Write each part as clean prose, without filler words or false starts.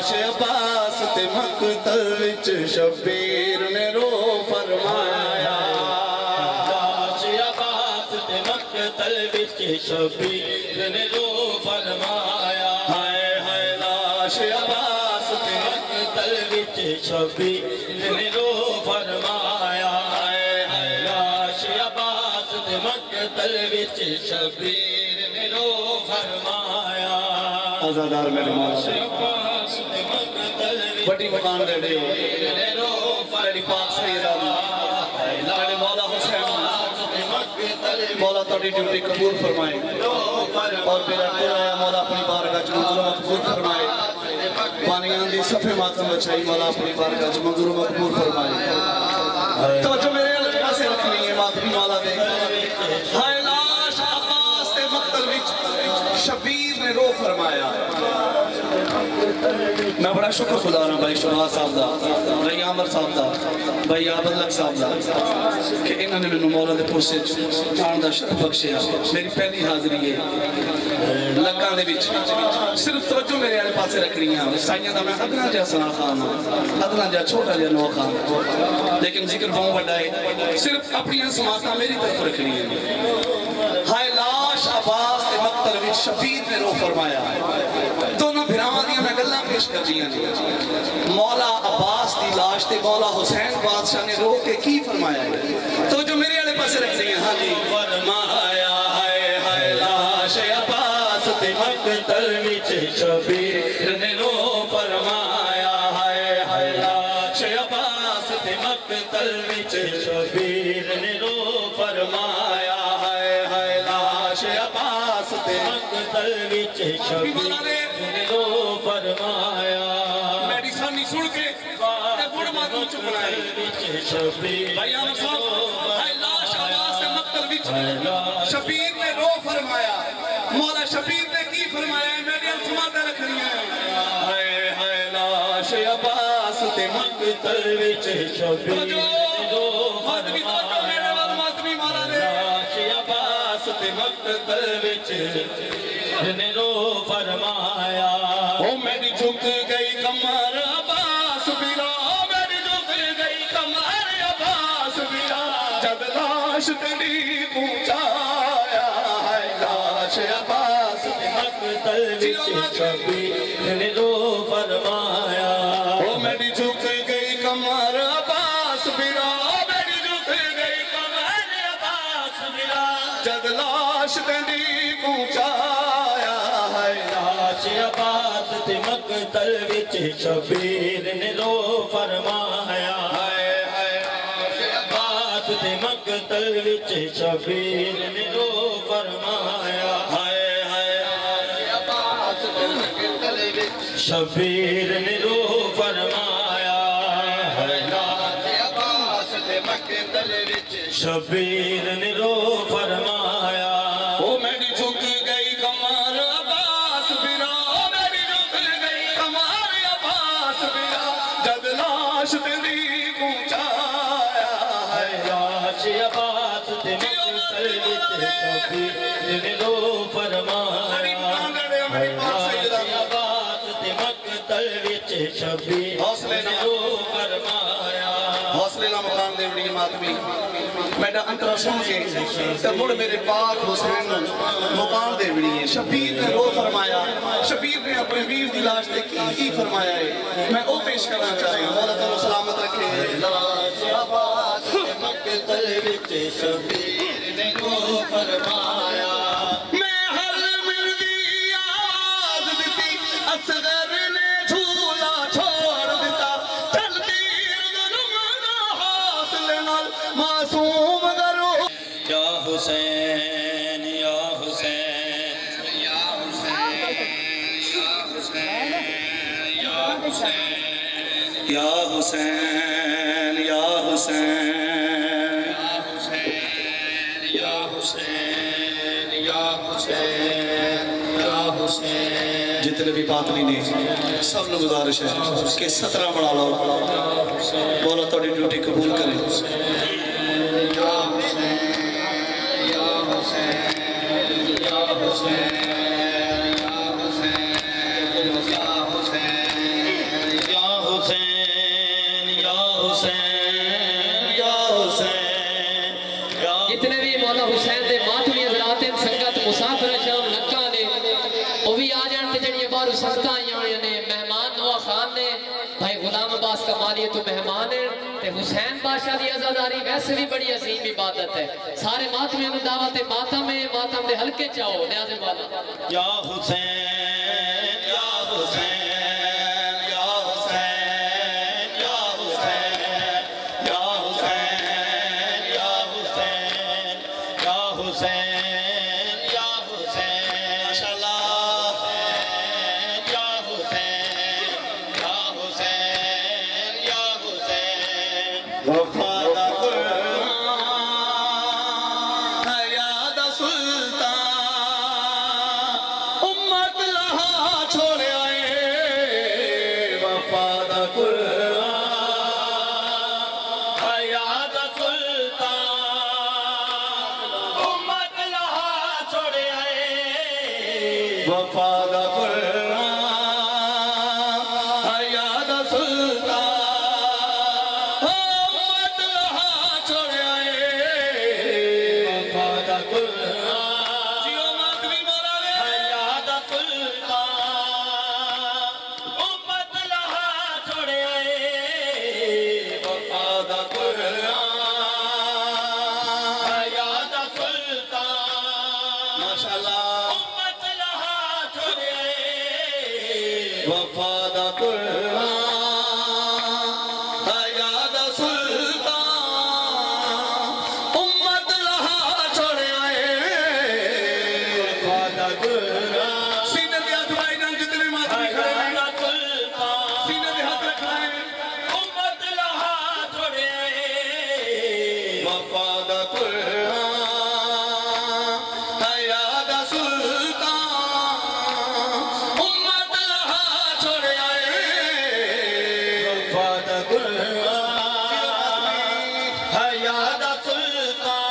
लाश अब्बास ते मकतल विच शबीर ने रो फरमाया लाश अब्बास ते मकतल विच शबीर ने रो फरमाया हाय हाय लाश अब्बास ते मकतल विच शबीर ने रो फरमाया हाय हाय लाश अब्बास ते मकतल विच शबीर ने रो फरमाया आजादार मेरे मौला अब्बास ते मकतल विच बड़ी मकान दे दे ने रो मेरी पाक सैयदा मेरे मौला हुसैन मकतल मौला तेरी ड्यूटी कबूल फरमाए और मेरा दुआ मौला अपनी बारगाह च मंजूर मकबूल फरमाए बानियां दी सफे मातम बचाई मौला अपनी बारगाह च मंजूर मकबूल फरमाए तवज्जो मेरे अल पासे रखनी है मातमी मौला दे हाय लाश अब्बास ते मकतल विच शबीर ने रो फरमाया मैं बड़ा शुक्र गुजार हूं भाई शहबाज साहब दा भाई आमर साहब दा भाई आबद लक साहब दा कि इन्होंने मैनू मौला दे पुरसे आने दा शरफ बख्शिया मेरी पहली हाजिरी है लक्कां दे विच सिर्फ तवज्जो मेरे आले पासे रखनी है साइयां दा मैं अदना जा सना खान अदना जा छोटा जा नो खान लेकिन जिक्र बहुत बड़ा है सिर्फ अपनी समाता मेरी तरफ रखनी है हाय लाश अब्बास ते मकतल विच शबीर ने रो फरमाया दोनों भिरावां दी मैं गल्लां पेश कर दियां ने मौला अब्बास दी लाश ते मौला हुसैन बादशाह ने रो के की फरमाया है तो जो मेरे वाले पासे रखनी है हां जी फरमाया हाय हाय लाश अब्बास ते मकतल विच शबीर ने रो फरमाया हाय हाय लाश अब्बास ते मकतल विच शबीर ने रो फरमाया हाय हाय लाश अब्बास ते मकतल विच शबीर ने रो फरमाया मेरी सानी सुन के ते बुढ़ मातू चुकना है शबीर भाई आमर साहब हाय लाश अब्बास ते मकतल विच शबीर ने रो फरमाया मौला शबीर ने की फरमाया है मेरी समाता रखनी है हाय हाय लाश अब्बास ते मकतल विच शबीर ने रो मातमी तो मेरे वाल मातमी मौला ने लाश अब्बास ते मकतल विच ने रो फरमाया ओ मेरी झुक गई कमर अब्बास बिरा मेरी झुक गई कमर अब्बास बिरा जब लाश तेरी पहुंचाया है लाश अब्बास मकतल विच शबीर ने रो फरमाया ओ मेरी झुक गई कमर अब्बास बिरा मेरी झुक गई कमर अब्बास मिला जब लाश तेरी पहुंचाया है लाश अब्बास ते मकतल विच शबीर ने रो फरमाया हाय हाय अब्बास ते मकतल विच शबीर ने रो फरमाया हाय हाय शबीर ने रो फरमाया शबीर ने रो फरमाया ओ मेरी झुक गई कमर अब्बास बिरा मेरी झुक गई कमर अब्बास बिरा जब लाश तेरी पहुंचाया है लाश अब्बास ते मकतल विच शबीर ने रो फरमाया अब्बास ते मकतल विच शबीर ने रो फरमाया हौसले ना मकान दे बड़ी मातमी मेरा अंतरा सुन के ते मुड़ मेरे पाक हुसैन मकान दे बड़ी है शबीर ने रो फरमाया शबीर ने अपने वीर दी लाश ते की फरमाया है मैं ओ पेश करना चाह रहा हूं मौला तेरे सलामत रखे लाश अब्बास ते मकतल विच शबीर ने रो फरमाया मैं हर मिलदी आवाज दिती असगर ने झूला छोड़ दिता चलदी जुल्म दा हौसले नाल मासूम करो या हुसैन या हुसैन या हुसैन या हुसैन या हुसैन या हुसैन या या हुसैन हुसैन या हुसैन या हुसैन जितने भी पातली ने सब लोग गुजारिश है कि 17 बना लो बोलो थोड़ी ड्यूटी कबूल करें या हुसैन या हुसैन या हुसैन या हुसैन या हुसैन جڑی بارو سختاں آئی نے مہمان نوا خان نے بھائی غلام عباس کمالی تو مہمان ہیں تے حسین بادشاہ دی عزاداری ویسے بھی بڑی عظیم عبادت ہے سارے ماتمیوں نے دعوت ماتم ہے ماتم دے ہلکے چاہو نیاز والا یا حسین یا حسین یا حسین یا حسین یا حسین یا حسین یا حسین یا حسین ماشاءاللہ یا حسین یا حسین یا حسین وفادہ قرآن یاد سلطان امت لہا چھوڑ آئے وفادہ قرآن یاد سلطان امت لہا چھوڑ آئے وفادہ قرآن یاد سلطان امت لہا چھوڑ آئے وفادہ قرآن جیو ماتمی مولا نے یاد سلطان امت لہا چھوڑ آئے وفادہ قرآن یاد سلطان ماشاءاللہ امت لہا چھوڑ آئے وفادہ قرآن یاد سلطان امت لہا چھوڑ آئے وفادہ قرآن سینے پہ ہاتھ اٹھائے جان جتنے ماتمی کھڑے ہیں سینے پہ ہاتھ رکھائے امت لہا چھوڑ آئے وفادہ قرآن یاد سلطان امت لہا چھوڑ آئے وفادہ قرآن یاد سلطان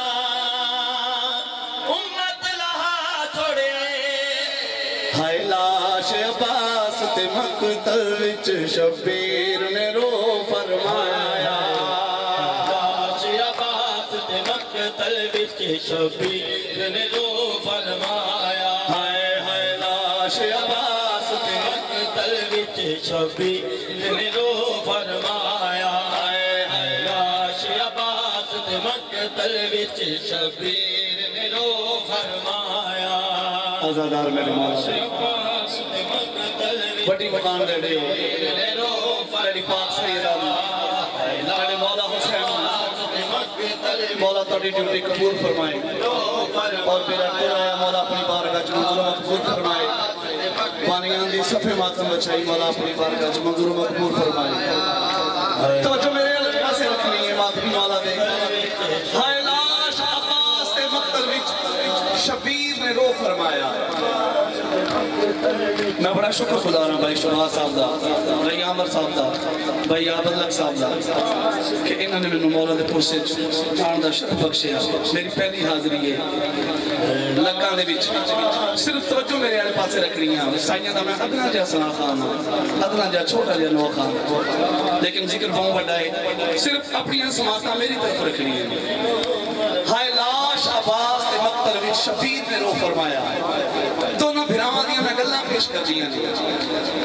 امت لہا چھوڑ آئے ہائے لاش عباس تے مقتل وچ شبیر نے رو فرمایا لاش عباس تے مقتل وچ شبیر نے رو فرمایا ہائے ہائے لاش عباس تے مقتل وچ شبیر نے رو فرمایا ہائے ہائے لاش عباس تے مقتل وچ شبیر نے رو فرمایا عزادار میرے مولا بڑی مقام دے دے میری پاک سیدہ میرے مولا حسین مولا تاری ڈیوٹی قبول فرمائے اور میرا قرآن مولا اپنی بارگاہ چ منظور مقبول فرمائے پانیاں دی صفحے ماتم بچائی مولا اپنی بارگاہ چ منظور مقبول فرمائے توجہ میرے اللہ سے رکھنی ہے ماتمی مولا دے ہائے لاش عباس تے مقتل وچ شبیر نے رو فرمایا میں بڑا شکر خدا رہا بھائی شمار صاحب دا بھائی عامر صاحب دا بھائی عابد لک صاحب دا کہ انہوں نے میں مولا دے پرسے جان دا شرف بخشے میری پہلی حاضری ہے لکاں دے بچ صرف توجہ میرے آلے پاسے رکھنی ہے سائیاں دا میں ادنا جا سنا خان ادنا جا چھوٹا جا نو خان لیکن ذکر بہوں بڑا ہے صرف اپنی سماعتہ میری طرف رکھنی ہے ہائے لاش عباس تے مقتل وچ شبیر نے رو فرمایا دونوں بھراواں دیاں میں گلاں پیش کر دیاں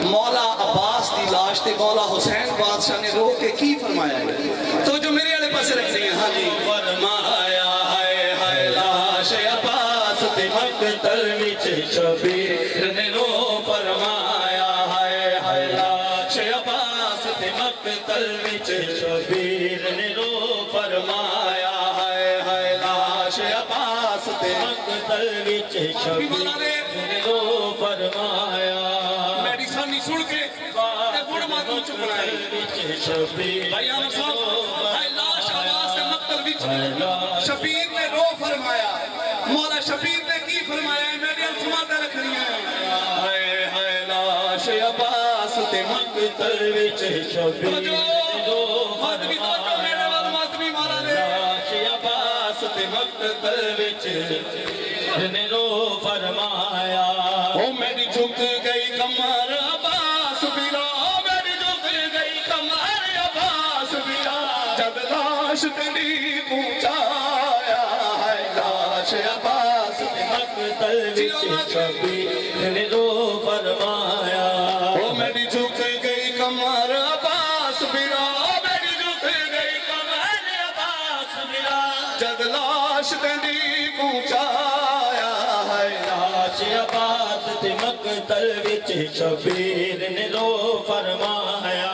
مولا عباس دی لاش تے مولا حسین بادشاہ نے رو کے کی فرمایا ہے تو جو میرے والے پاسے رکھتے ہیں ہاں جی فرمایا ہائے ہائے لاش عباس تے مقتل وچ شبیر نے رو فرمایا ہائے ہائے لاش عباس تے مقتل وچ شبیر نے رو فرمایا ہائے ہائے لاش عباس تے مقتل وچ شبیر نے رو فرمایا میری سانی سن کے بڑا ماتم چکنا ہے بھائی عامر صاحب ہائے لاش عباس تے مقتل وچ شبیر نے رو فرمایا مولا شبیر نے کی فرمایا ہے میری سماعتیں رکھنی ہے ہائے ہائے لاش عباس تے مقتل وچ شبیر نے رو فرمایا ماتمی مولا نے لاش عباس تے مقتل وچ نے رو فرمایا او میری جھک گئی کمر عباس بیرا میری جھک گئی کمر عباس بیرا جب لاش تیری پہنچایا ہے لاش عباس تے مقتل وچ شبیر نے رو فرمایا लाश तेरी पहुंचाया है लाश अब्बास ते मकतल विच शबीर ने रो फरमाया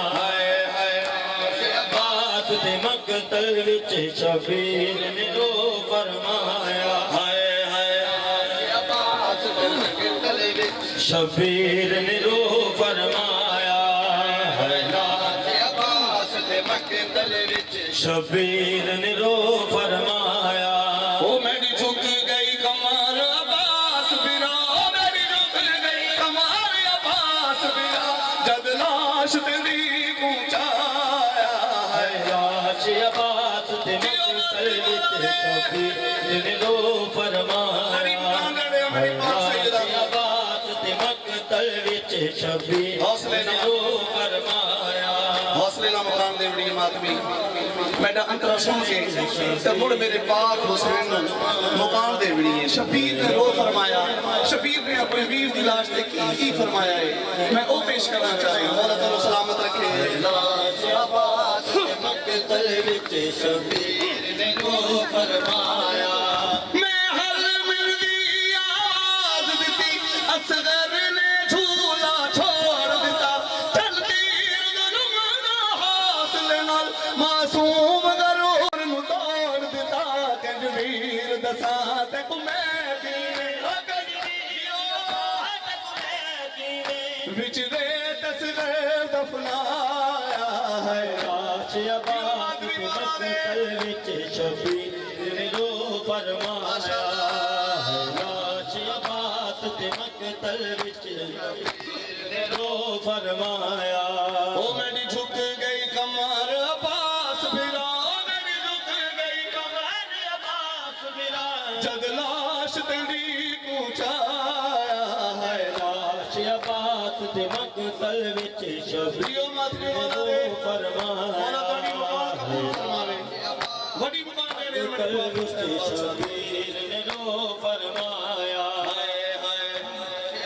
अब्बास ते मकतल विच शबीर ने रो फरमाया शबीर ने रो फरमाया शबीर ने रो फरमाया ओ मेरी झुक गई कमर अब्बास बिरा ओ मेरी झुक गई कमर अब्बास बिरा जब लाश तेरी पहुंचाया है लाश अब्बास ते मकतल विच शबीर ने रो फरमाया अब्बास ते मकतल विच शबीर ने रो फरमाया हौसले ना मुकाम देवड़ी की मातमी मेरा अंतरा सुन के ते मुड़ मेरे पाक हुसैन मुकाम देवड़ी है शबीर ने रो फरमाया शबीर ने अपने वीर की लाश ते की फरमाया है मैं वो पेश करना चाहे मौला ताला सलामत रखे लाश अब्बास ते मकतल विच शबीर ने रो फरमाया मैं हर मिलदी आवाज दी असगर ने झूला छोड़ दिता चलती जुल्म हौसले नाल मासूम गरूर नु तोड़ दिता कजवीर दसा ते मैं विच रे तस्वे दफनाया है लाश अब्बास ते मकतल विच शबीर ने रो फरमाया लाश अब्बास ते मकतल विच ने रो फरमाया ओ मेरी झुक गई कमर अब्बास बिरा ओ मेरी झुक गई कमर अब्बास बिरा जद लाश तेरी पहुंचाया है लाश अब्बास ते मकतल विच शबीर प्रियो मत ने रो फरमाया बड़ी मुकाम दे मकतल विच शबीर ने रो फरमाया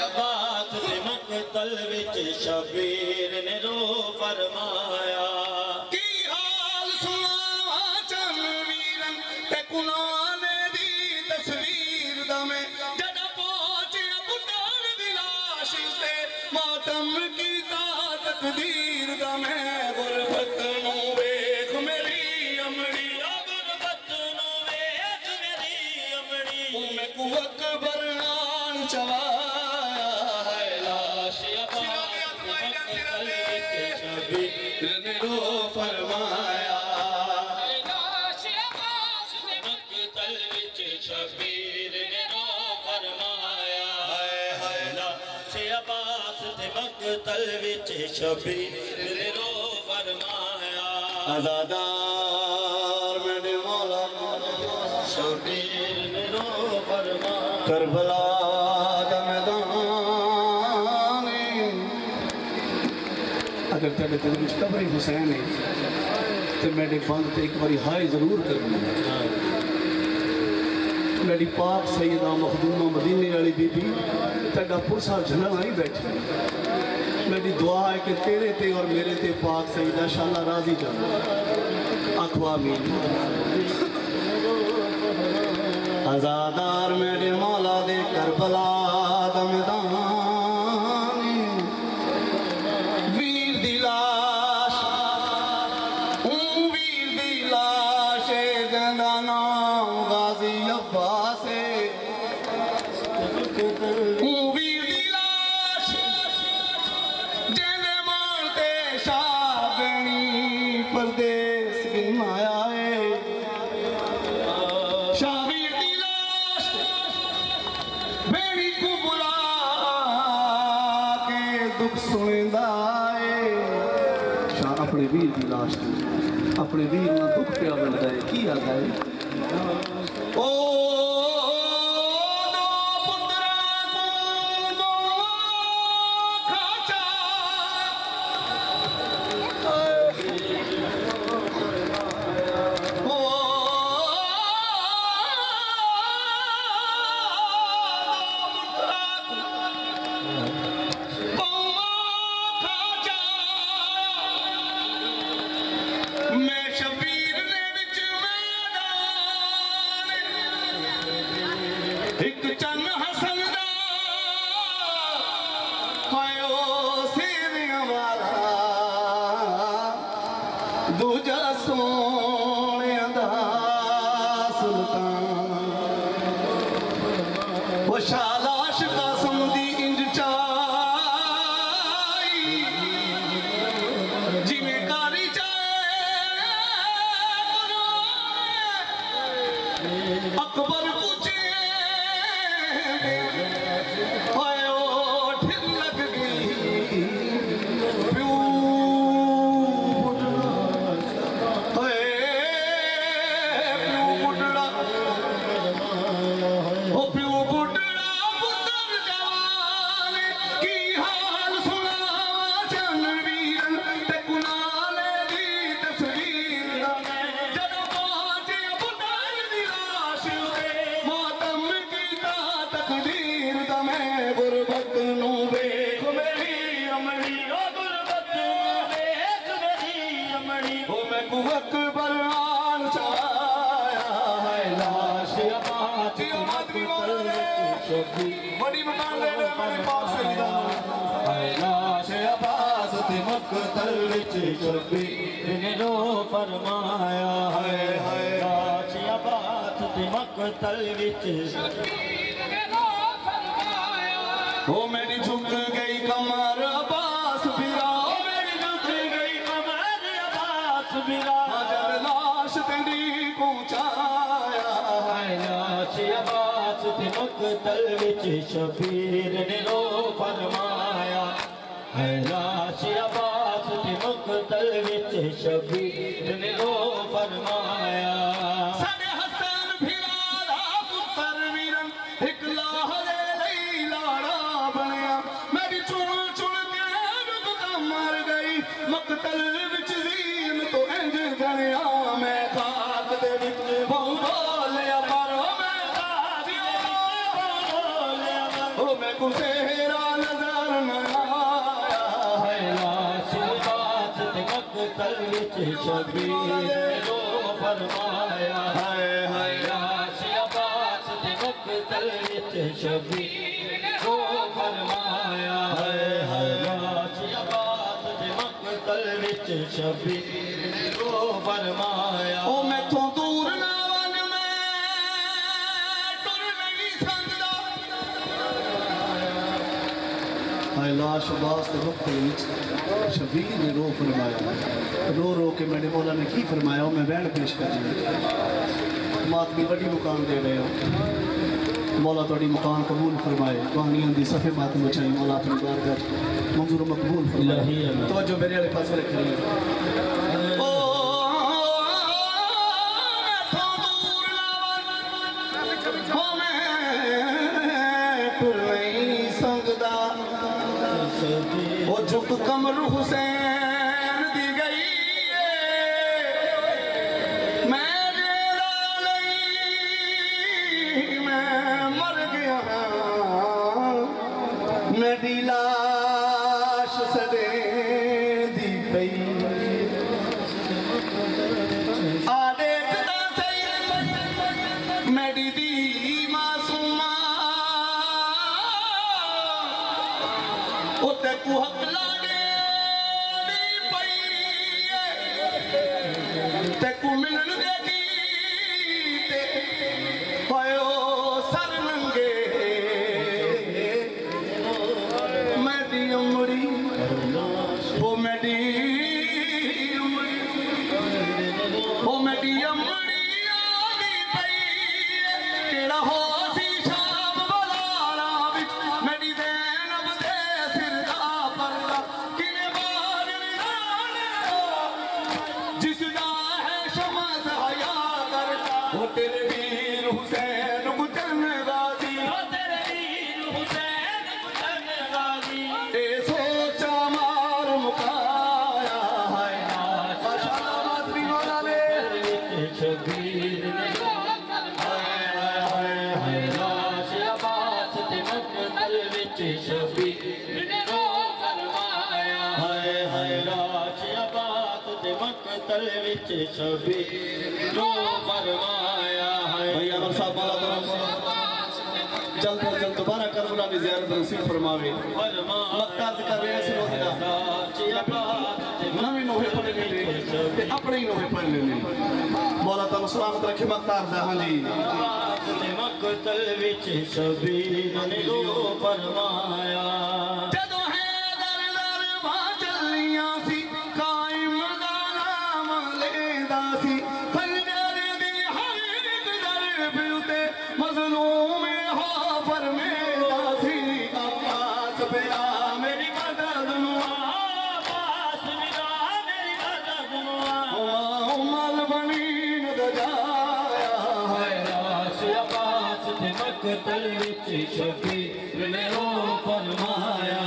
अब्बास ते मकतल विच शबीर ने रो फरमाया की हाल सुनावा चल वीरन ते कुनाने दी तस्वीर दा मैं जद पहुंचे पुत्तर दी लाश ते मातम कीता तकदीर दा मैं गुरबत नू वेख मेरी अमड़ी गुरबत नू वेख मेरी अमड़ी मैं कुवक बरनान चवाया है लाश अब्बास ते मकतल विच शबीर ने रो फरमाया लाश अब्बास ते मकतल विच शबीर ने रो फरमाया लाश अब्बास ते मकतल विच शबीर ने रो फरमाया आजादार मेरे मौला शबीर ने रो फरमाया करबला दा मैदान अगर तेरे दिल में कब्र हुसैन है तो मेरे बंद ते एक बारी हाय जरूर करनी मेरी पाक सैयदा मखदूमा मदीने वाली बीबी तेरा पुरसा झलना ही बैठी मेरी दुआ है कि तेरे ते और मेरे ते पाक सैयदा शाला राजी कर आखवा आमीन आजादार मेरे मौला दे करबला दा मैदान वीर दी लाश वीर दी लाश जंदा नाम गाजी अब्बास वीर दी लाश जेने मानते शागनी परदेस गिनाया है शावीर दी लाश बेड़ी को बुला के दुख सुनदा है शाह अपने वीर दी लाश अपने वीर ना दुख पिया मिलता है की आता है ओ दो पुत्रा दो खाचा ओ मैं शबीर ने विच मैदान दूजा सोने दा सुल्तान वो शालाश कासम दी इंज चाई जिमें कारी चाए अकबर पूछे हाय ओ ढिल लग गई प्यू बड़ी मकान ले ले मेरे पास से लाश अब्बास ते मक्तल विच शबीर ने रो फरमाया है लाश अब्बास ते मक्तल विच शबीर ने रो फरमाया वो मेरी झुक गई कमर अब्बास फिरा मेरी झुक गई कमर अब्बास फिरा जब लाश तेरी पहुंचाया है लाश अब्बास ते मक्तल विच शबीर ने रो फरमाया है लाश अब्बास ते मक्तल विच शबीर ने रो फरमाया साडे हसन फिरा पुत्र वीरन एक लाहरे लई लाड़ा बनया मेरी चुन चुन के रुक मर गई मकतल विच जीन तो इंज गणया मैं खाक दे विच बहु बोलिया मारो मैं खाक दे बोलिया ओ मैं कुसेरा नजर न आया है लाश अब्बास ते मक्तल विच शबीर ने रो फरमाया हाय हाय लाश अब्बास ते मक्तल विच शबीर ने रो फरमाया है लाश अब्बास ते मक्तल विच शबीर ने रो फरमाया ओ मैथों दूर ना वन मैं टुर नहीं सकदा हाय लाश अब्बास के वक्त विच शबीर ने रो फरमाया रो रो के मेरे मौला ने की फरमाया मैं वैन पेश कर दी मातमी बड़ी मुकाम दे रहे हो मौला थोड़ी मुकाम कबूल फरमाए कहानियां दी सफ़े मातम बचाई मौला अपनी बारगाह मंजूर मकबूल फरमाए तो जो मेरे वाले पास रख रही है ओ मैथों दूर ना वन हो मैं टुर नहीं सकदा वो झुक कमर हुसैन दी गई है मैं जेड़ा नहीं मैं मर गया मेरी लाश सदे दी पई आ देखदा सही मेरी दी मासूमा उते को हक लागे दी पई ते को मिलन देगी ते होयो सर नंगे मेरी उमरी वो मेरी उमरी वो मेरी उमरी आदी पई केड़ा हो सी शाम बलाला विच मेरी ज़ैनब दे सिर दा पर्दा किने बार जिसदा है शमस हया करता वो तेरे वीर हुसैन गुजन गाजी तेरे वीर हुसैन गुजन गाजी ए सोचा मार मुकाया है शाबाश भी मौला ने शबीर ने रो फरमाया है लाश अब्बास ते मक्तल विच शबीर ने रो फरमाया है लाश अब्बास ते मक्तल विच शबीर ने रो फरमाया है भैया और साहब मौला करम जल्द से जल्द दोबारा करबला की ज़ियारत नसीब फरमावे मक्ता कर रहे हैं सिरों दा लाश अब्बास ते नवी नोहे पड़े ते अपने ٹکڑے ہی نوے پڑھ لینے مولا تعالیٰ سلامت رکھے مختار دا ہاں جی مقتل وچ شبیر نے لو فرمایا جدو ہے در در باں چلیاں سی قائم دا نام لیندہ سی خنجر دی ہر ایک ضرب اتے مظلوم ہو فرمیندہ سی عباس پہ آ میری مدد نوا عباس میرا میری مدد نوا مال بنی ندجایا ہے لاش عباس تے مقتل وچ شبیر نے لو فرمایا